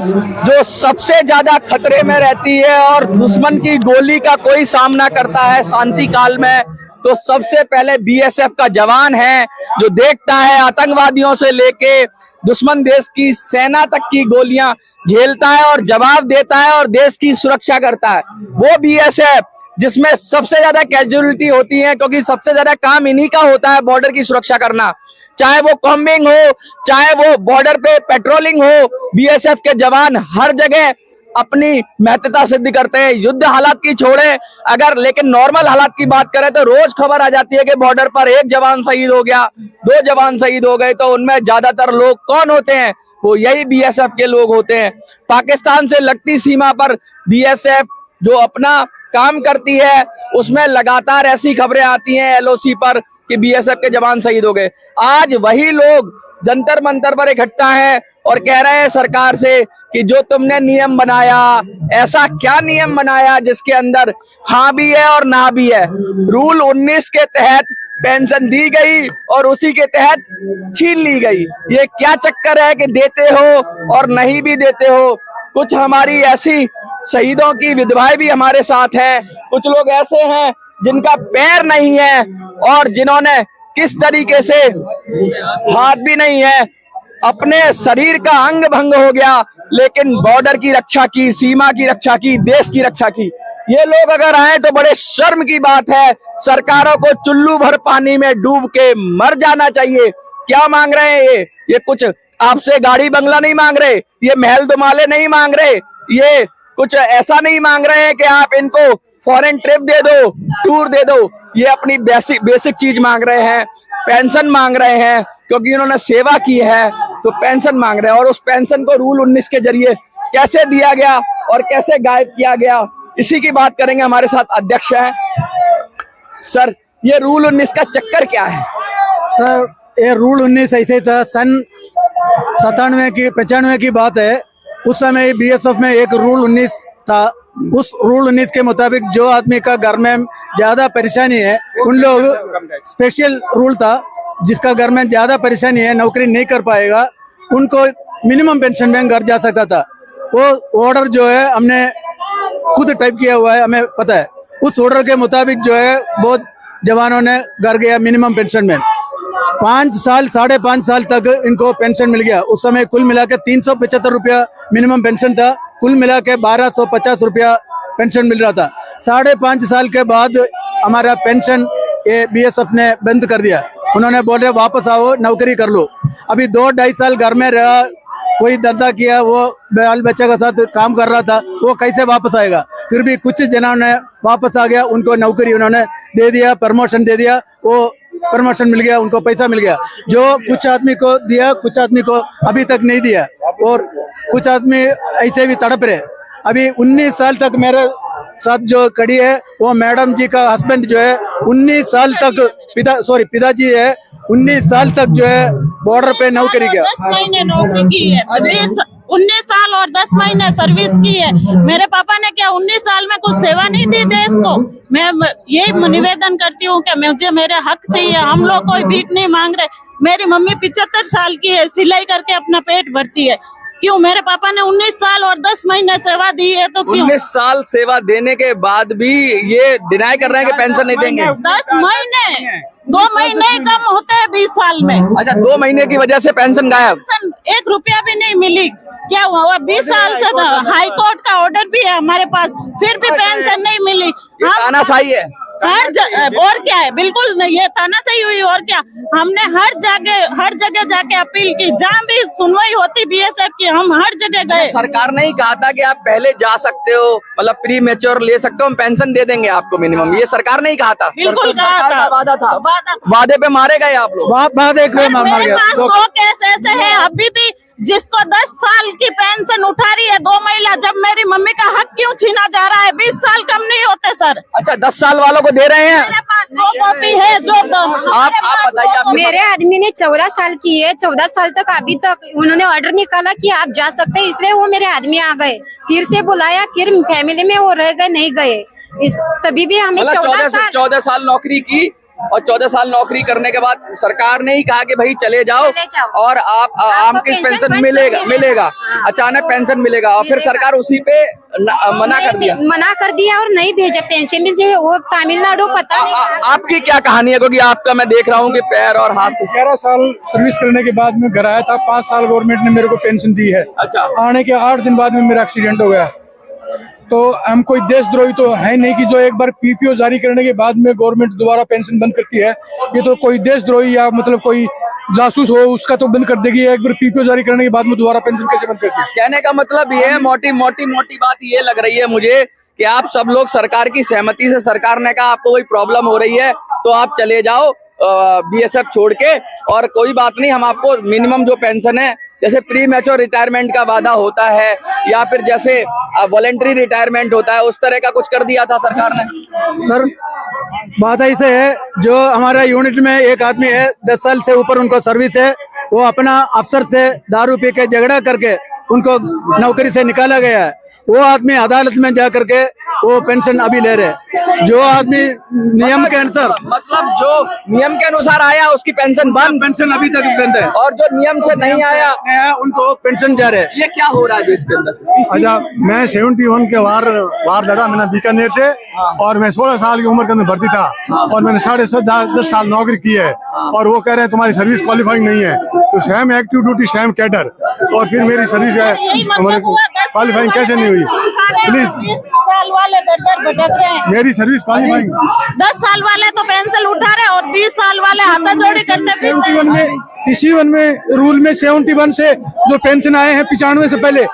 देश जो सबसे ज्यादा खतरे में रहती है और दुश्मन की गोली का कोई सामना करता है शांति काल में, तो सबसे पहले बीएसएफ का जवान है जो देखता है आतंकवादियों से लेके दुश्मन देश की सेना तक की गोलियां झेलता है और जवाब देता है और देश की सुरक्षा करता है। वो बीएसएफ जिसमें सबसे ज्यादा कैजुअलिटी होती है, क्योंकि सबसे ज्यादा काम इन्हीं का होता है बॉर्डर की सुरक्षा करना, चाहे वो कॉम्बिंग हो, चाहे वो बॉर्डर पे पेट्रोलिंग हो। बीएसएफ के जवान हर जगह अपनी महत्ता सिद्ध करते हैं। युद्ध हालात की छोड़े, अगर लेकिन नॉर्मल हालात की बात करें तो रोज खबर आ जाती है कि बॉर्डर पर एक जवान शहीद हो गया, 2 जवान शहीद हो गए, तो उनमें ज्यादातर लोग कौन होते हैं? वो यही बीएसएफ के लोग होते हैं। पाकिस्तान से लगती सीमा पर बीएसएफ जो अपना काम करती है उसमें लगातार ऐसी खबरें आती हैं एलओसी पर कि बीएसएफ के जवान शहीद हो गए। आज वही लोग जंतर मंतर पर इकट्ठा हैं और कह रहे हैं सरकार से कि जो तुमने नियम बनाया, ऐसा क्या नियम बनाया जिसके अंदर हाँ भी है और ना भी है। रूल 19 के तहत पेंशन दी गई और उसी के तहत छीन ली गई। ये क्या चक्कर है कि देते हो और नहीं भी देते हो। कुछ हमारी ऐसी शहीदों की विधवाएं भी हमारे साथ हैं, कुछ लोग ऐसे हैं जिनका पैर नहीं है और जिन्होंने किस तरीके से हाथ भी नहीं है, अपने शरीर का अंग भंग हो गया, लेकिन बॉर्डर की रक्षा की, सीमा की रक्षा की, देश की रक्षा की। ये लोग अगर आए तो बड़े शर्म की बात है। सरकारों को चुल्लू भर पानी में डूब के मर जाना चाहिए। क्या मांग रहे हैं ये कुछ आपसे गाड़ी बंगला नहीं मांग रहे, ये महल दुमाले नहीं मांग रहे, ये कुछ ऐसा नहीं मांग रहे हैं कि आप इनको फॉरेन ट्रिप दे दो, टूर दे दो। ये अपनी बेसिक चीज मांग रहे हैं, पेंशन मांग रहे हैं, क्योंकि इन्होंने सेवा की है तो पेंशन मांग रहे हैं। और उस पेंशन को रूल 19 के जरिए कैसे दिया गया और कैसे गायब किया गया, इसी की बात करेंगे। हमारे साथ अध्यक्ष हैं। सर, ये रूल 19 का चक्कर क्या है? सर, ये रूल 19 ऐसे था, सन 95 की बात है। उस समय बीएसएफ में एक रूल 19 था। उस रूल 19 के मुताबिक जो आदमी का घर में ज्यादा परेशानी है, उन लोग स्पेशल रूल था, जिसका घर में ज्यादा परेशानी है, नौकरी नहीं कर पाएगा, उनको मिनिमम पेंशन में घर जा सकता था। वो ऑर्डर जो है हमने खुद टाइप किया हुआ है, हमें पता है। उस ऑर्डर के मुताबिक जो है बहुत जवानों ने घर गया मिनिमम पेंशन में। 5 साल 5.5 साल तक इनको पेंशन मिल गया। उस समय कुल मिला के 375 रुपया मिनिमम पेंशन था, कुल मिला के 1250 रुपया पेंशन मिल रहा था। 5.5 साल के बाद हमारा पेंशन ये बीएसएफ ने बंद कर दिया। उन्होंने बोले वापस आओ, नौकरी कर लो। अभी 2-2.5 साल घर में रहा, कोई धंधा किया, वो बाल बच्चे के साथ काम कर रहा था, वो कैसे वापस आएगा? फिर भी कुछ जनों ने वापस आ गया, उनको नौकरी उन्होंने दे दिया, प्रमोशन दे दिया, वो प्रमोशन मिल गया, उनको पैसा मिल गया। जो कुछ आदमी को दिया, कुछ आदमी को अभी तक नहीं दिया, और कुछ आदमी ऐसे भी तड़प रहे। अभी 19 साल तक मेरे साथ जो खड़ी है वो मैडम जी का हस्बैंड जो है 19 साल तक पिताजी है 19 साल तक जो है बॉर्डर पे नौकरी किया। 10 महीने नौकरी की है, 19 साल और 10 महीने सर्विस की है। मेरे पापा ने क्या 19 साल में कुछ सेवा नहीं दी देश को? मैं यही निवेदन करती हूँ कि मुझे मेरे हक चाहिए। हम लोग कोई भीख नहीं मांग रहे। मेरी मम्मी 75 साल की है, सिलाई करके अपना पेट भरती है। क्यों? मेरे पापा ने 19 साल और 10 महीने सेवा दी है, तो क्यों? 19 साल सेवा देने के बाद भी ये डिनाई कर रहे हैं कि पेंशन नहीं देंगे। 10 महीने, 2 महीने ही कम होते हैं 20 साल में। अच्छा, 2 महीने की वजह से पेंशन गायब? 1 रुपया भी नहीं मिली। क्या हुआ? 20 साल से हाई कोर्ट का ऑर्डर भी है हमारे पास, फिर भी पेंशन नहीं मिली। तानाशाही है और क्या है? बिल्कुल नहीं, ये तानाशाही हुई। और क्या? हमने हर जगह जाके अपील की, जहाँ भी सुनवाई होती बीएसएफ की, हम हर जगह गए। सरकार ने ही कहा था कि आप पहले जा सकते हो, मतलब प्री मैच्योर ले सकते हो, हम पेंशन दे देंगे आपको मिनिमम। ये सरकार ने ही कहा था? बिल्कुल कहा था, वादा था। वादे पे मारे गए आप लोग? वादे पे मार गए। 2 केस ऐसे है अभी भी, जिसको 10 साल की पेंशन उठा रही है 2 महिला। जब मेरी मम्मी का हक क्यों छीना जा रहा है? 20 साल कम नहीं होते सर। अच्छा, 10 साल वालों को दे रहे हैं? मेरे पास 2 कॉपी है जो आप बताइए। मेरे आदमी ने 14 साल की है, 14 साल तक अभी तक उन्होंने ऑर्डर निकाला कि आप जा सकते हैं, इसलिए वो मेरे आदमी आ गए। फिर से बुलाया, फिर फैमिली में वो रह गए, नहीं गए। तभी भी हमें 14 साल नौकरी की और 14 साल नौकरी करने के बाद सरकार ने ही कहा कि भाई चले जाओ और आपकी पेंशन मिलेगा अचानक पेंशन मिलेगा, और फिर सरकार उसी पे मना कर दिया और नहीं भेजा पेंशन भी, वो तमिलनाडु पता नहीं। आपकी क्या कहानी है, क्योंकि आपका मैं देख रहा हूँ कि पैर और हाथ से 11 साल सर्विस करने के बाद में घर आया था, 5 साल गवर्नमेंट ने मेरे को पेंशन दी है। अच्छा। आने के 8 दिन बाद में मेरा एक्सीडेंट हो गया। तो हम कोई देशद्रोही तो है नहीं कि जो एक बार पीपीओ जारी करने के बाद में गवर्नमेंट दोबारा पेंशन बंद करती है। ये तो कोई देशद्रोही या मतलब कोई जासूस हो उसका तो बंद कर देगी, एक बार पीपीओ जारी करने के बाद में दोबारा पेंशन कैसे बंद करती है? कहने का मतलब ये है, मोटी बात ये लग रही है मुझे कि आप सब लोग सरकार की सहमति से, सरकार ने कहा आपको कोई प्रॉब्लम हो रही है तो आप चले जाओ बीएसएफ छोड़ के, और कोई बात नहीं, हम आपको मिनिमम जो पेंशन है, जैसे प्री मैच्योर रिटायरमेंट का वादा होता है या फिर जैसे वॉलेंट्री रिटायरमेंट होता है, उस तरह का कुछ कर दिया था सरकार ने। सर बात ऐसे है, जो हमारा यूनिट में एक आदमी है 10 साल से ऊपर उनको सर्विस है, वो अपना अफसर से दारू पी के झगड़ा करके उनको नौकरी से निकाला गया है। वो आदमी अदालत में जा करके वो पेंशन अभी ले रहे। जो आदमी नियम के अनुसार, मतलब जो नियम के अनुसार आया उसकी पेंशन बंद, पेंशन अभी तक बंद है, और जो नियम से नहीं आया उनको पेंशन जा रहे। ये क्या हो रहा है देश के अंदर? अच्छा, मैं 71 के वार लड़ा मैंने बीकानेर से, और मैं 16 साल की उम्र के अंदर भर्ती था, और मैंने 10.5 साल नौकरी की है, और वो कह रहे हैं तुम्हारी सर्विस क्वालिफाइंग नहीं है। तो Sam active duty Sam cadre, और फिर मेरी सर्विस है क्वालिफाइंग कैसे नहीं हुई? प्लीज, वाले दर भटक रहे हैं। मेरी सर्विस क्वालिफाइंग। 10 साल वाले तो पेंशन उठा रहे और 20 साल वाले हाथाजोड़ी करते फिर 71 में रूल में 71 से जो पेंशन आए हैं 95 से पहले,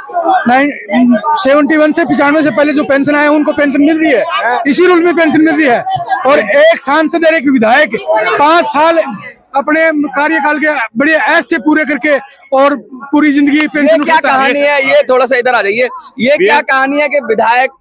71 से 95 से पहले जो पेंशन आए हैं उनको पेंशन मिल रही है, इसी रूल में पेंशन मिल रही है। और एक सांसद और एक विधायक 5 साल अपने कार्यकाल के बड़े ऐश से पूरे करके और पूरी जिंदगी पेंशन। क्या कहानी है ये? थोड़ा सा इधर आ जाइए। ये क्या कहानी है कि विधायक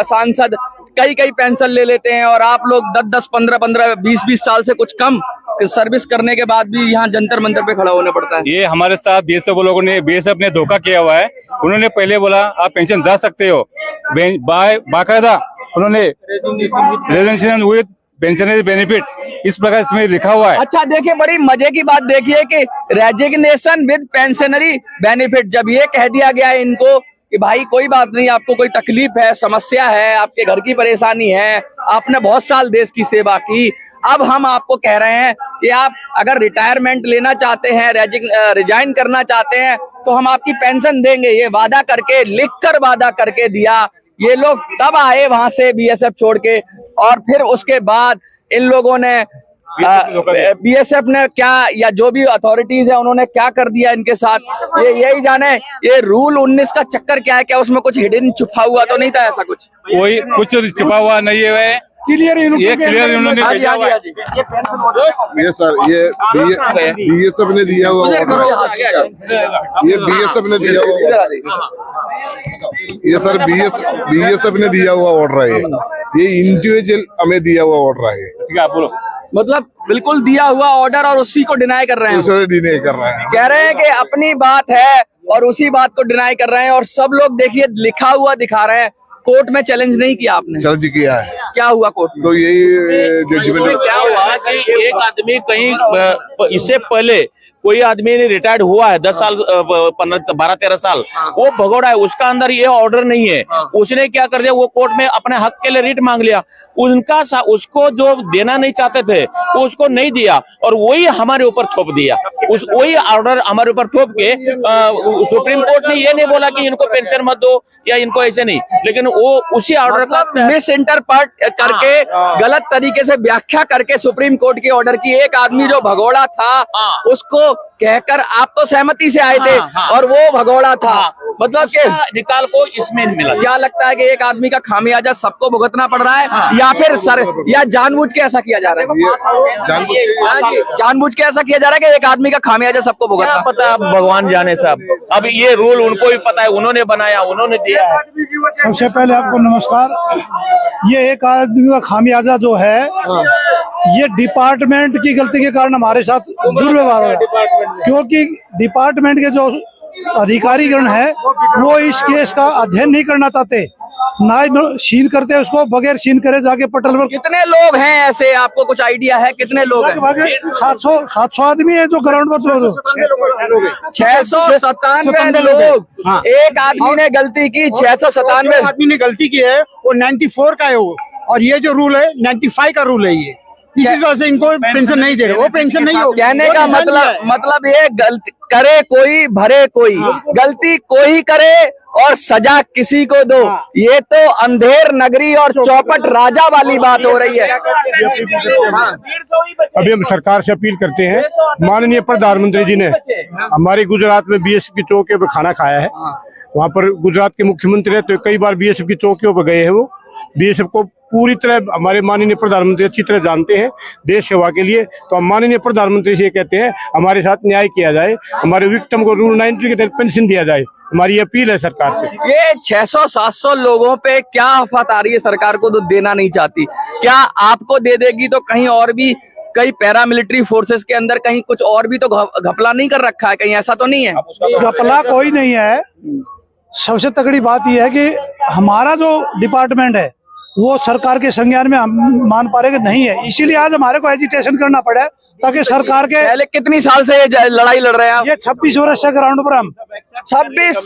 सांसद कई पेंशन ले लेते हैं और आप लोग 10 15 20 साल से कुछ कम सर्विस करने के बाद भी यहाँ जंतर मंतर पे खड़ा होना पड़ता है? ये हमारे साथ बीएसएफ ने धोखा किया हुआ है। उन्होंने पहले बोला आप पेंशन जा सकते हो, बाकायदा उन्होंने रेजिग्नेशन विद पेंशनरी बेनिफिट इस प्रकार इसमें लिखा हुआ है। अच्छा, देखिए बड़ी मजे की बात देखिए कि रेजिग्नेशन विद पेंशनरी बेनिफिट, जब ये कह दिया गया है इनको कि भाई कोई बात नहीं, आपको कोई तकलीफ है, समस्या है, आपके घर की परेशानी है, आपने बहुत साल देश की सेवा की, अब हम आपको कह रहे हैं कि आप अगर रिटायरमेंट लेना चाहते हैं, रिजाइन करना चाहते हैं तो हम आपकी पेंशन देंगे। ये वादा करके, लिखकर वादा करके दिया। ये लोग तब आए वहां से बीएसएफ छोड़ के, और फिर उसके बाद इन लोगों ने बीएसएफ ने क्या, या जो भी अथॉरिटीज है उन्होंने क्या कर दिया इनके साथ, ये यही जाने। ये रूल 19 का चक्कर क्या है? क्या उसमें कुछ हिडन छुपा हुआ तो नहीं था? ऐसा कुछ कोई कुछ छुपा हुआ नहीं है, क्लियर उन्होंने भेजा हुआ है। ये सर, ये बीएसएफ ने दिया हुआ ऑर्डर, ये बीएसएफ ने दिया हुआ, ये सर बीएसएफ ने दिया हुआ ऑर्डर है। ये इंडिविजुअल हमें दिया हुआ ऑर्डर है। ठीक है, आप बोलो। मतलब बिल्कुल दिया हुआ ऑर्डर और उसी को डिनाई कर रहे हैं। डिनाई कर रहे हैं, कह रहे हैं कि अपनी बात है और उसी बात को डिनाई कर रहे हैं। और सब लोग देखिए लिखा हुआ दिखा रहे हैं। कोर्ट में चैलेंज नहीं किया आपने? चैलेंज किया है। क्या हुआ कोर्ट में? तो यही जजमेंट क्या हुआ कि एक आदमी कहीं इससे पहले कोई आदमी रिटायर्ड हुआ है 10 साल 12-13 साल, वो भगोड़ा है, उसका अंदर ये ऑर्डर नहीं है। उसने क्या कर दिया, वो कोर्ट में अपने हक के लिए रिट मांग लिया। उसको जो देना नहीं चाहते थे वो उसको नहीं दिया, और वही हमारे ऊपर थोप दिया। वही ऑर्डर हमारे ऊपर थोप के सुप्रीम कोर्ट ने ये नहीं बोला कि इनको पेंशन मत दो या इनको ऐसे नहीं, लेकिन वो उसी ऑर्डर का मिस इंटरप्रेट करके, गलत तरीके से व्याख्या करके सुप्रीम कोर्ट के ऑर्डर की, एक आदमी जो भगोड़ा था उसको कहकर आप तो सहमति से आए थे और वो भगोड़ा था। मतलब कि निकाल को इसमें मिला। क्या लगता है कि एक आदमी का खामियाजा सबको भुगतना पड़ रहा है, या फिर या जानबूझ के ऐसा किया जा रहा है? जानबूझ के ऐसा किया जा रहा है कि एक आदमी का खामियाजा सबको भुगतना? पता, भगवान जाने साहब। अब ये रूल उनको भी पता है, उन्होंने बनाया, उन्होंने दिया है। सबसे पहले आपको नमस्कार। ये एक आदमी का खामियाजा जो है, ये डिपार्टमेंट की गलती के कारण हमारे साथ दुर्व्यवहार हो रहा है, क्योंकि डिपार्टमेंट के जो अधिकारीगण है वो इस केस का अध्ययन नहीं करना चाहते। ना शीन करते हैं उसको, बगैर शीन करे जाके पटल पर कितने लोग हैं ऐसे, आपको कुछ आइडिया है कितने लोग हैं? 700 आदमी है जो ग्राउंड पर 697 लोग। हाँ। एक आदमी ने गलती की, 697 आदमी ने गलती की है, वो 94 का है वो, और ये जो रूल है 95 का रूल है ये, इसी वजह से इनको पेंशन नहीं दे रहे। वो पेंशन नहीं होगी। कहने का मतलब ये गलती करे कोई भरे कोई, गलती कोई करे और सजा किसी को दो। ये तो अंधेर नगरी और चौपट राजा वाली बात हो रही है। अभी हम सरकार से अपील करते हैं, माननीय प्रधानमंत्री जी ने हमारे गुजरात में बीएसएफ की चौकियों पर खाना खाया है। वहाँ पर गुजरात के मुख्यमंत्री है, तो कई बार बीएसएफ की चौकियों पर गए हैं। वो बीएसएफ को पूरी तरह हमारे माननीय प्रधानमंत्री अच्छी तरह जानते हैं देश सेवा के लिए। तो हम माननीय प्रधानमंत्री से कहते हैं हमारे साथ न्याय किया जाए, हमारे विक्टिम को रूल 90 के तहत पेंशन दिया जाए। हमारी अपील है सरकार से। ये 600-700 लोगों पे क्या आफत आ रही है, सरकार को तो देना नहीं चाहती। क्या आपको दे देगी तो कहीं और भी, कई पैरामिलिट्री फोर्सेस के अंदर कहीं कुछ और भी तो घपला नहीं कर रखा है, कहीं ऐसा तो नहीं है? घपला कोई नहीं है। सबसे तगड़ी बात यह है कि हमारा जो डिपार्टमेंट है वो सरकार के संज्ञान में हम मान पा रहे कि नहीं है, इसीलिए आज हमारे को एजिटेशन करना पड़ा ताकि सरकार के। पहले कितनी साल से ये लड़ाई लड़ रहे हैं आप? ये 26 वर्ष से ग्राउंड पर हम 26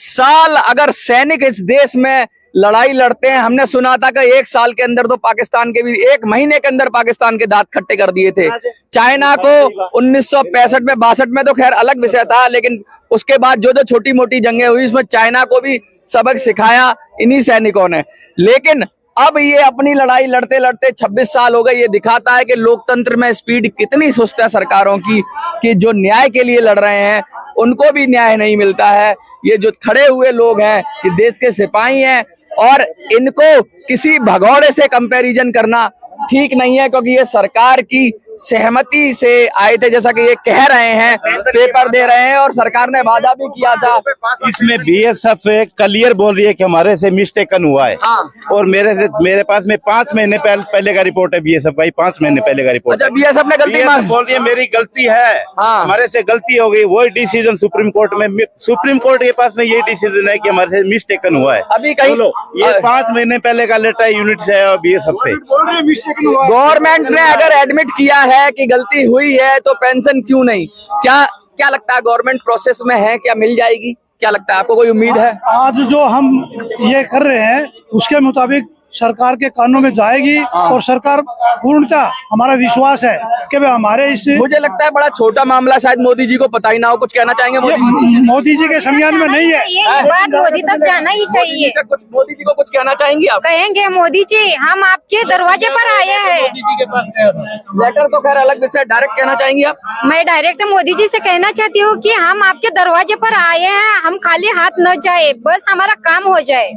साल अगर सैनिक इस देश में लड़ाई लड़ते हैं। हमने सुना था कि 1 साल के अंदर तो पाकिस्तान के भी 1 महीने के अंदर पाकिस्तान के दांत खट्टे कर दिए थे। चाइना को 1965 में 62 में तो खैर अलग विषय था, लेकिन उसके बाद जो छोटी मोटी जंगें हुई उसमें चाइना को भी सबक सिखाया इन्हीं सैनिकों ने। लेकिन अब ये अपनी लड़ाई लड़ते लड़ते 26 साल हो गए। ये दिखाता है कि लोकतंत्र में स्पीड कितनी सुस्त है सरकारों की, कि जो न्याय के लिए लड़ रहे हैं उनको भी न्याय नहीं मिलता है। ये जो खड़े हुए लोग हैं ये देश के सिपाही हैं, और इनको किसी भगौड़े से कंपैरिजन करना ठीक नहीं है, क्योंकि ये सरकार की सहमति से आए थे, जैसा कि ये कह रहे हैं, पेपर दे रहे हैं, और सरकार ने वादा भी किया था। इसमें बीएसएफ क्लियर बोल रही है कि हमारे से मिस्टेकन हुआ है। और मेरे पास में 5 महीने पहले का रिपोर्ट है बीएसएफ का, 5 महीने पहले का रिपोर्ट। अच्छा, बीएसएफ ने गलती बोल रही है मेरी गलती है, हमारे से गलती हो गई। वही डिसीजन सुप्रीम कोर्ट के पास में ये डिसीजन है कि हमारे से मिस्टेकन हुआ है। अभी कहीं ये 5 महीने पहले का लेटर यूनिट से है बीएसएफ से। गवर्नमेंट ने अगर एडमिट किया है कि गलती हुई है तो पेंशन क्यों नहीं? क्या लगता है, गवर्नमेंट प्रोसेस में है, क्या मिल जाएगी? क्या लगता है आपको, कोई उम्मीद है? आज जो हम ये कर रहे हैं उसके मुताबिक सरकार के कानों में जाएगी, और सरकार पूर्णतः, हमारा विश्वास है कि भाई हमारे इस। मुझे लगता है बड़ा छोटा मामला, शायद मोदी जी को पता ही ना हो। कुछ कहना चाहेंगे मोदी जी के संज्ञान में नहीं है, ये बात मोदी तक जाना ही चाहिए। मोदी जी को कुछ कहना चाहेंगे आप? कहेंगे मोदी जी हम आपके दरवाजे पर आए हैं। मोदी जी के पास लेटर तो खैर अलग विषय, डायरेक्ट कहना चाहेंगे आप? मैं डायरेक्ट मोदी जी से कहना चाहती हूँ कि हम आपके दरवाजे पर आए हैं, हम खाली हाथ न जाए, बस हमारा काम हो जाए।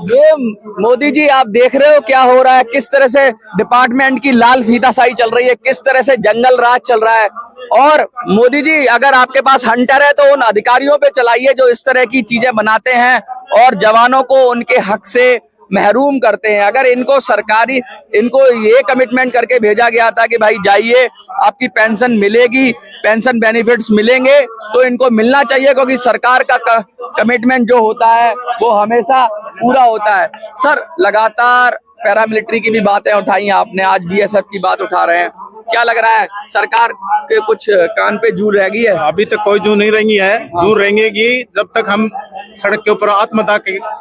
ये मोदी जी, आप देख रहे हो क्या हो रहा है, किस तरह से डिपार्टमेंट की लाल फीताशाही चल रही है, किस तरह से जंगल राज चल रहा है। और मोदी जी, अगर आपके पास हंटर है तो उन अधिकारियों पे चलाइए जो इस तरह की चीजें बनाते हैं और जवानों को उनके हक से महरूम करते हैं। अगर इनको ये कमिटमेंट करके भेजा गया था कि भाई जाइए, आपकी पेंशन मिलेगी, पेंशन बेनिफिट्स मिलेंगे, तो इनको मिलना चाहिए, क्योंकि सरकार का कमिटमेंट जो होता है वो हमेशा पूरा होता है। सर, लगातार पैरामिलिट्री की भी बातें उठाई आपने, आज बीएसएफ की बात उठा रहे हैं। क्या लग रहा है, सरकार के कुछ कान पे जूं रह गई है? अभी तक कोई जूं नहीं रही है। जूं रहेंगी जब तक हम सड़क के ऊपर आत्मदाह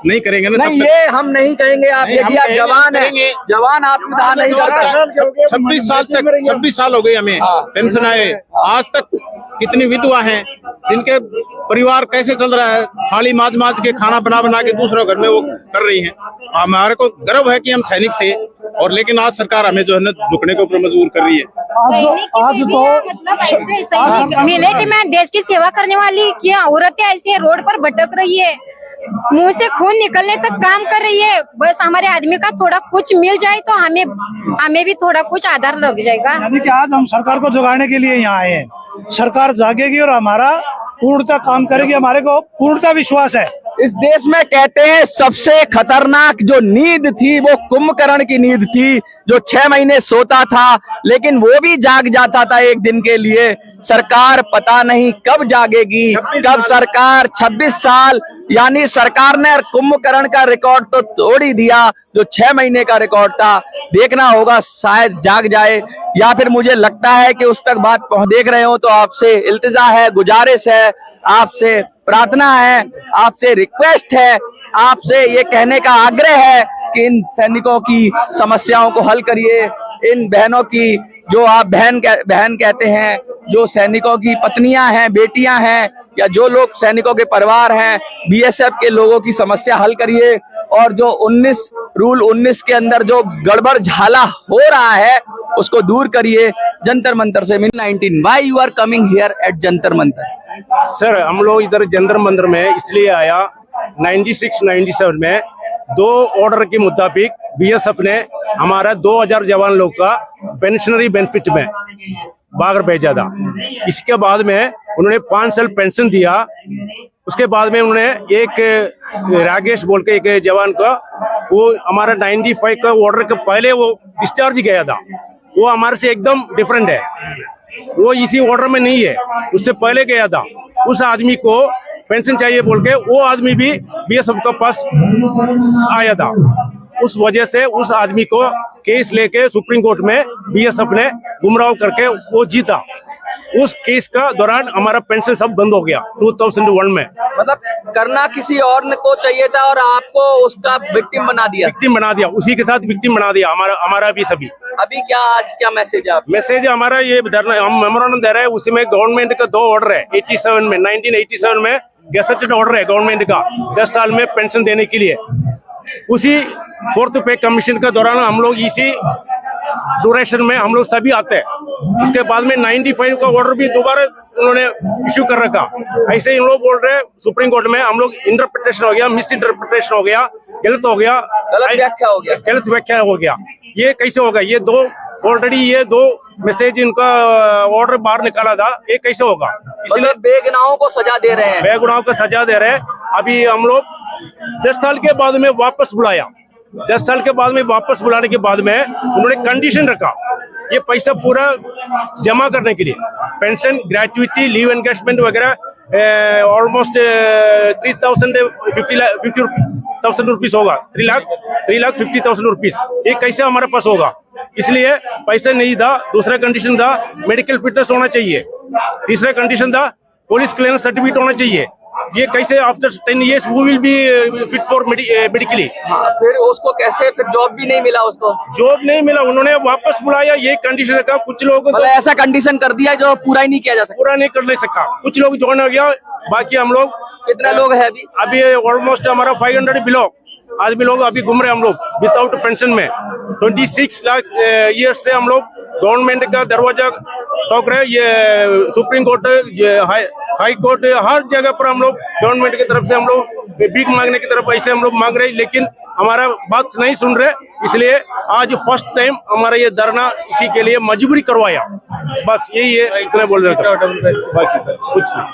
नहीं करेंगे ना। नहीं, ये हम नहीं कहेंगे। आप देखिए, आप जवान हैं, जवान आत्मदाह नहीं करता। 26 साल हो गए हमें पेंशन आए। आज तक कितनी विधवा हैं जिनके परिवार कैसे चल रहा है, थाली माज के खाना बना के दूसरों घर में वो कर रही हैं। हमारे को गर्व है कि हम सैनिक थे, और लेकिन आज सरकार हमें जो है ना झुकने के ऊपर मजबूर कर रही है। आज तो मतलब ऐसे मिलिट्री में देश की सेवा करने वाली क्या औरतें ऐसे रोड पर भटक रही है, मुंह से खून निकलने तक काम कर रही है। बस हमारे आदमी का थोड़ा कुछ मिल जाए तो हमें भी थोड़ा कुछ आधार लग जाएगा। यानी कि आज हम सरकार को जगाने के लिए यहाँ आए हैं। सरकार जागेगी और हमारा पूर्णतः काम करेगी, हमारे को पूर्णतः विश्वास है इस देश में कहते हैं सबसे खतरनाक जो नींद थी वो कुंभकर्ण की नींद थी, जो 6 महीने सोता था लेकिन वो भी जाग जाता था एक दिन के लिए। सरकार पता नहीं कब जागेगी, कब सरकार 26 साल, यानी सरकार ने कुंभकर्ण का रिकॉर्ड तो तोड़ ही दिया, जो 6 महीने का रिकॉर्ड था। देखना होगा शायद जाग जाए, या फिर मुझे लगता है कि उस तक बात देख रहे हो तो आपसे इल्तिजा है, गुजारिश है, आपसे प्रार्थना है, आपसे रिक्वेस्ट है, आपसे ये कहने का आग्रह है कि इन सैनिकों की समस्याओं को हल करिए। इन बहनों की, जो आप बहन कहते हैं, जो सैनिकों की पत्नियां हैं, बेटियां हैं, या जो लोग सैनिकों के परिवार हैं, बीएसएफ के लोगों की समस्या हल करिए। और जो रूल 19 के अंदर जो गड़बड़ झाला हो रहा है उसको दूर करिए। जंतर मंतर से 19 why you are coming here at Jantar Mantar? Sir हम लोग इधर जंतर मंतर में इसलिए आया, 96-97 में 2 ऑर्डर के मुताबिक बीएसएफ ने हमारा 2000 जवान लोग का पेंशनरी बेनिफिट में बाहर भेजा था। इसके बाद में उन्होंने 5 साल पेंशन दिया। उसके बाद में उन्होंने एक राकेश बोल के एक जवान का, वो हमारा 95 का ऑर्डर के पहले वो डिस्चार्ज गया था, वो हमारे से एकदम डिफरेंट है, वो इसी ऑर्डर में नहीं है, उससे पहले गया था। उस आदमी को पेंशन चाहिए बोल के वो आदमी भी बीएसएफ के पास आया था। उस वजह से उस आदमी को केस लेके सुप्रीम कोर्ट में बीएसएफ ने गुमराह करके वो जीता। उस केस का दौरान हमारा पेंशन सब बंद हो गया 2001 में। मतलब करना किसी और को चाहिए था और आपको उसका विक्टिम बना दिया। उसी के साथ विक्टिम बना दिया हमारा भी सभी। अभी क्या आज क्या मैसेज है? मैसेज हमारा ये हम मेमोरेंडम दे रहे हैं, उसमें गवर्नमेंट का 2 ऑर्डर है 1987 में गैजेटेड ऑर्डर है गवर्नमेंट का 10 साल में पेंशन देने के लिए। उसी 4th पे कमीशन के दौरान हम लोग इसी ड्यूरेशन में हम लोग सभी आते हैं। उसके बाद में 95 का ऑर्डर भी दोबारा उन्होंने इश्यू कर रखा। ऐसे ही हम लोग बोल रहे हैं सुप्रीम कोर्ट में हम लोग इंटरप्रिटेशन हो गया, मिस इंटरप्रिटेशन हो गया, गलत हो गया, गलत व्याख्या हो गया। ये कैसे होगा? ये 2 ऑलरेडी ये 2 मैसेज इनका ऑर्डर बाहर निकाला था, ये कैसे होगा? इसलिए बेगुनाहों को सजा दे रहे हैं, बेगुनाहों को सजा दे रहे हैं। अभी हम लोग 10 साल के बाद में वापस बुलाया, 10 साल के बाद में वापस बुलाने के बाद में उन्होंने कंडीशन रखा, ये पैसा पूरा जमा करने के लिए पेंशन, ग्रेचुइटी, लीव एनकैशमेंट वगैरह ऑलमोस्ट 3,50,000 रुपीज होगा, 3,50,000 रुपीज। ये कैसे हमारे पास होगा? इसलिए पैसा नहीं था। दूसरा कंडीशन था मेडिकल फिटनेस होना चाहिए। तीसरा कंडीशन था पुलिस क्लियरेंस सर्टिफिकेट होना चाहिए। ये कैसे आफ्टर 10 years वो will be fit for medically. फिर उसको कैसे, फिर जॉब भी नहीं मिला, उसको जॉब नहीं मिला, उन्होंने वापस बुलाया। ये कंडीशन रखा। कुछ लोगों को ऐसा कंडीशन कर दिया जो पूरा ही नहीं किया जा सकता, पूरा नहीं कर सका। कुछ लोग ज्वाइन हो गया, बाकी हम लोग कितना लोग है अभी ऑलमोस्ट हमारा 500 बिलो आदमी लोग अभी घूम रहे हम लोग विदाउट पेंशन में। 26 लाख ईयर्स से हम लोग गवर्नमेंट का दरवाजा ठोक रहे। ये सुप्रीम कोर्ट, हाई कोर्ट, हर जगह पर हम लोग गवर्नमेंट की तरफ से हम लोग भीख मांगने की तरफ ऐसे हम लोग मांग रहे, लेकिन हमारा बात नहीं सुन रहे। इसलिए आज फर्स्ट टाइम हमारा ये धरना इसी के लिए मजबूरी करवाया। बस यही है, इतना बोल रहे थे, बाकी कुछ नहीं।